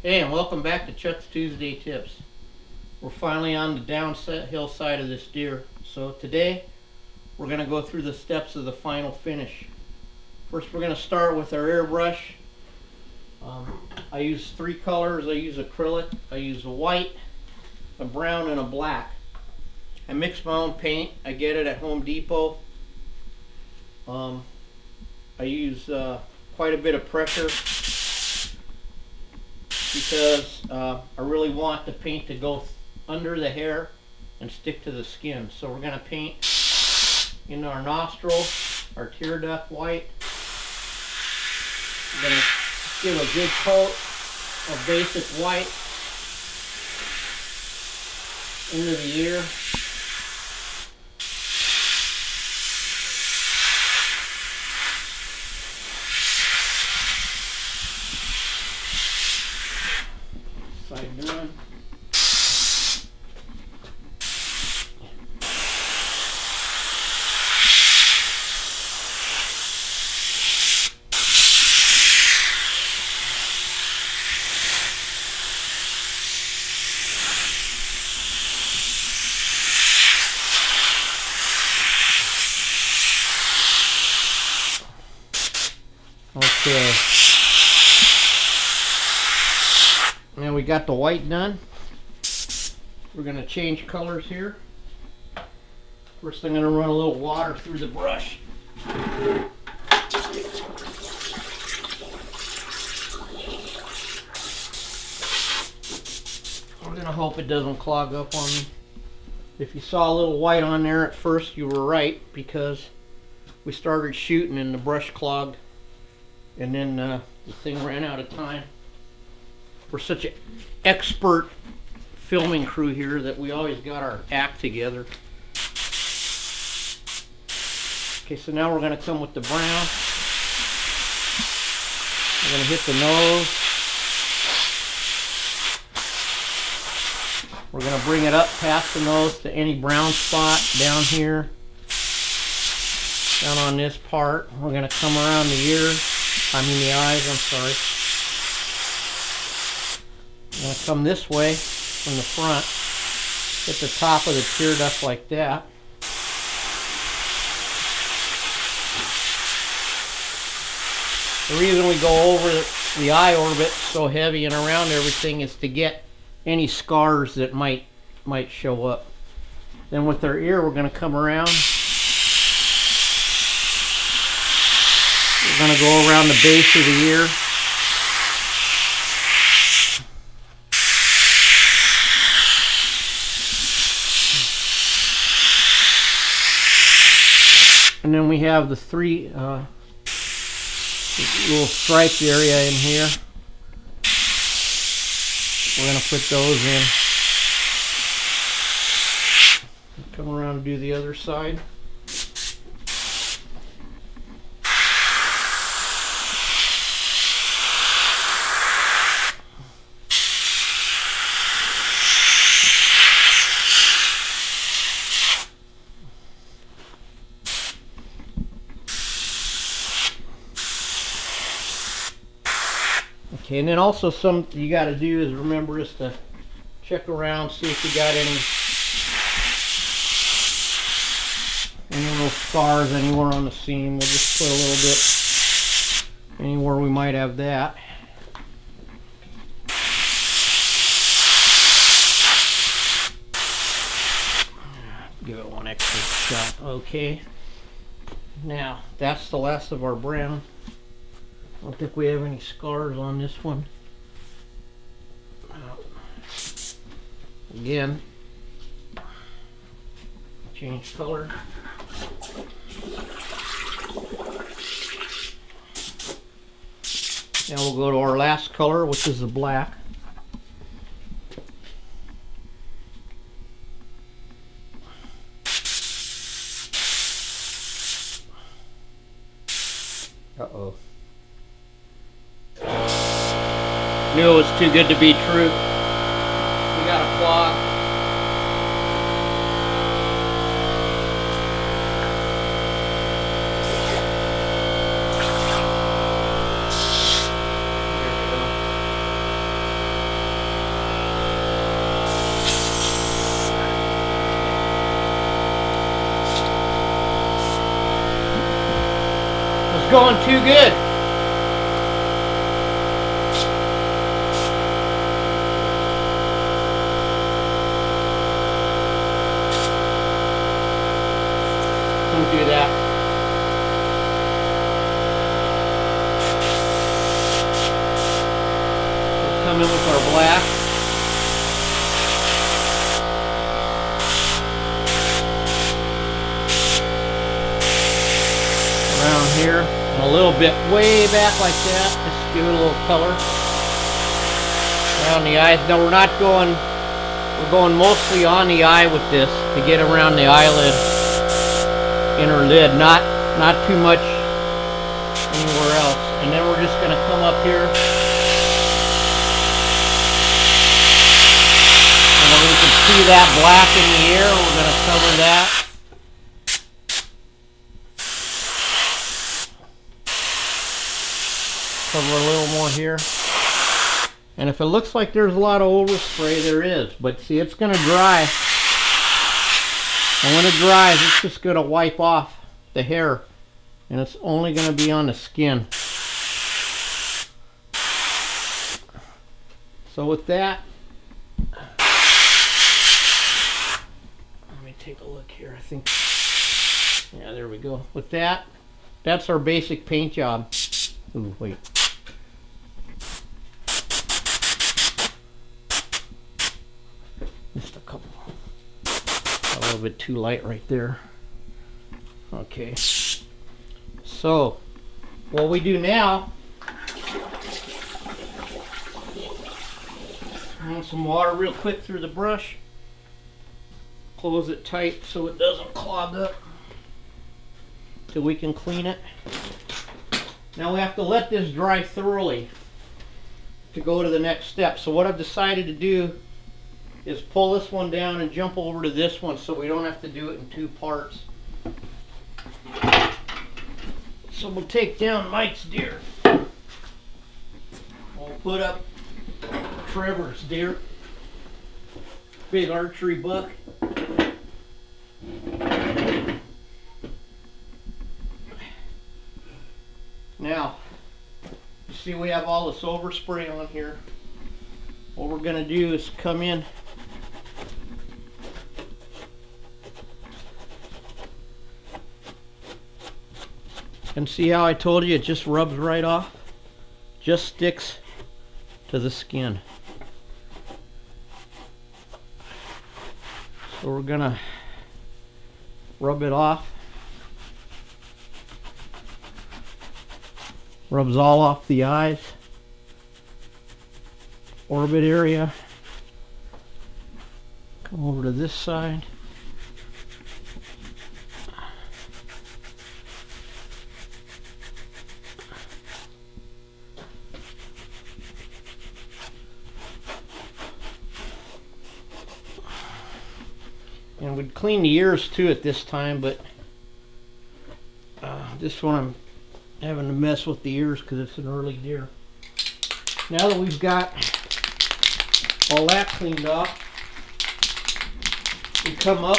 Hey, and welcome back to Chuck's Tuesday Tips. We're finally on the downhill side of this deer. So today, we're going to go through the steps of the final finish. First, we're going to start with our airbrush. I use three colors. I use acrylic, I use a white, a brown, and a black. I mix my own paint. I get it at Home Depot. I use quite a bit of pressure because I really want the paint to go under the hair and stick to the skin. So we're going to paint in our nostril, our tear duct white. We're going to give a good coat of basic white into the ear. Side done. Okay. Now we got the white done. We're going to change colors here. First I'm going to run a little water through the brush. We're going to hope it doesn't clog up on me. If you saw a little white on there at first, you were right, because we started shooting and the brush clogged, and then the thing ran out of time. We're such an expert filming crew here that we always got our act together. Okay, so now we're going to come with the brown. We're going to hit the nose. We're going to bring it up past the nose to any brown spot down here, down on this part. We're going to come around the the eyes, I'm sorry. I'm going to come this way from the front, hit the top of the tear duct like that. The reason we go over the eye orbit so heavy and around everything is to get any scars that might show up. Then with our ear, we're going to come around. We're going to go around the base of the ear. And then we have the three little striped area in here. We're going to put those in. Come around and do the other side. Okay, and then also something you got to do is remember is to check around, see if you got any little scars anywhere on the seam. We'll just put a little bit anywhere we might have that. Give it one extra shot. Okay. Now, that's the last of our brown. I don't think we have any scars on this one. Again, change color. Now we'll go to our last color, which is the black. Uh-oh. Knew it was too good to be true. We got a clog. going too good. Don't do that. We'll come in with our black. Around here, and a little bit way back like that, just give it a little color. Around the eyes. Now we're not going, we're going mostly on the eye with this to get around the eyelid, inner lid, not too much anywhere else. And then we're just going to come up here. And we can see that black in the air. We're going to cover that. Cover a little more here. And if it looks like there's a lot of overspray, there is. But see, it's going to dry. And when it dries, it's just going to wipe off the hair. And it's only going to be on the skin. So with that, let me take a look here. I think, yeah, there we go. With that, that's our basic paint job. Ooh, wait. Just a couple. A little bit too light right there. Okay. So, what we do now, run some water real quick through the brush. Close it tight so it doesn't clog up. So we can clean it. Now we have to let this dry thoroughly to go to the next step. So what I've decided to do is pull this one down and jump over to this one so we don't have to do it in two parts. So we'll take down Mike's deer. We'll put up Trevor's deer. Big archery buck. Now, you see we have all this overspray on here. What we're going to do is come in and see how I told you it just rubs right off? Just sticks to the skin. So we're going to rub it off. Rubs all off the eyes, orbit area. Come over to this side. And we'd clean the ears too at this time, but this one I'm having to mess with the ears because it's an early deer. Now that we've got all that cleaned off, we come up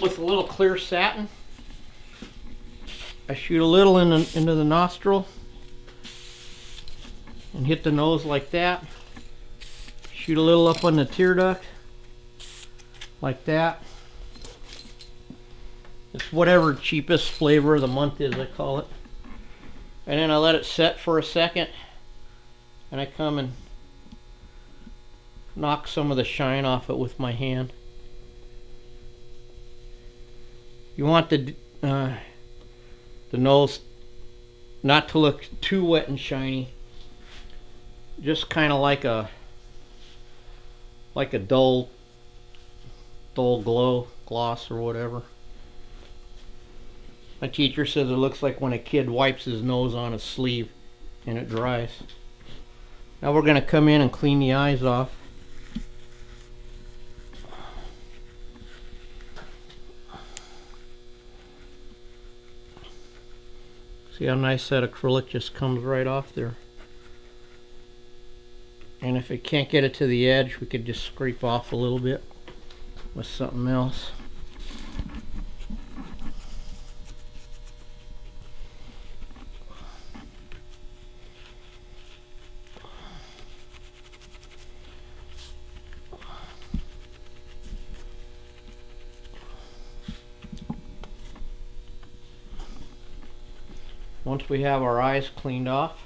with a little clear satin. I shoot a little into the nostril and hit the nose like that. Shoot a little up on the tear duct like that. It's whatever cheapest flavor of the month is, I call it. And then I let it set for a second, and I come and knock some of the shine off it with my hand. You want the nose not to look too wet and shiny, just kind of like a dull gloss or whatever. My teacher says it looks like when a kid wipes his nose on a sleeve and it dries. Now we're going to come in and clean the eyes off. See how nice that acrylic just comes right off there. And if it can't get it to the edge, we could just scrape off a little bit with something else. once we have our eyes cleaned off,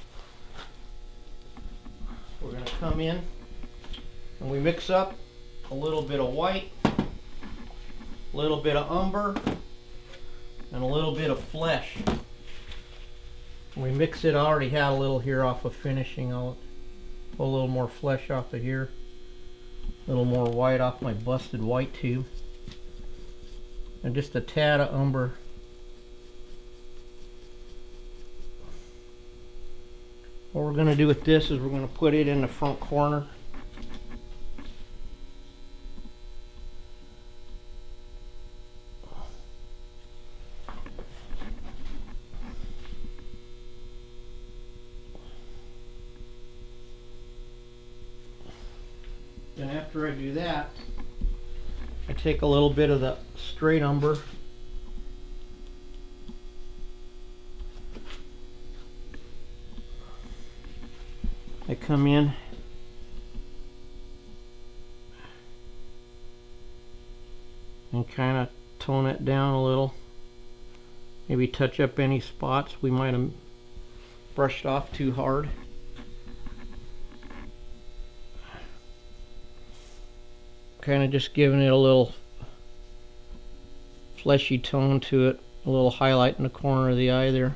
we're going to come in and we mix up a little bit of white, a little bit of umber, and a little bit of flesh. When we mix it, I already had a little here off of finishing. I'll pull a little more flesh off of here, a little more white off my busted white tube, and just a tad of umber. What we're going to do with this is we're going to put it in the front corner. Then after I do that, I take a little bit of the straight umber, I come in and kind of tone it down a little, maybe touch up any spots we might have brushed off too hard. Kind of just giving it a little fleshy tone to it, a little highlight in the corner of the eye there.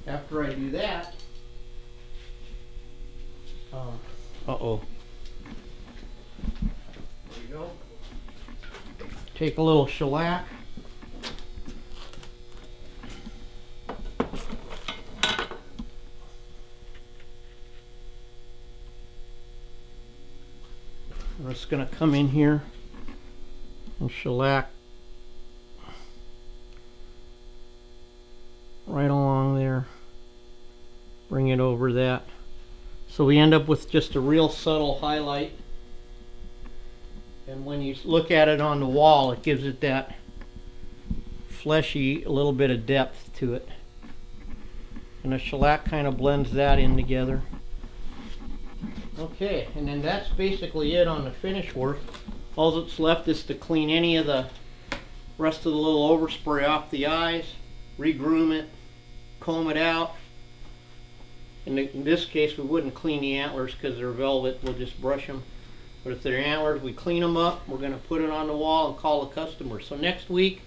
After I do that, uh-oh. There we go. Take a little shellac. I'm just going to come in here and shellac right along there. Bring it over that. So we end up with just a real subtle highlight. And when you look at it on the wall, it gives it that fleshy, a little bit of depth to it. And the shellac kind of blends that in together. Okay, and then that's basically it on the finish work. All that's left is to clean any of the rest of the little overspray off the eyes, regroom it, comb it out. In this case, we wouldn't clean the antlers because they're velvet, we'll just brush them. But if they're antlers, we clean them up, we're going to put it on the wall and call the customer. So next week,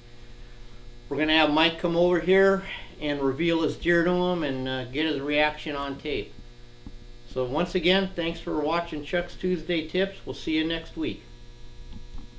we're going to have Mike come over here and reveal his deer to him and get his reaction on tape. So once again, thanks for watching Chuck's Tuesday Tips. We'll see you next week.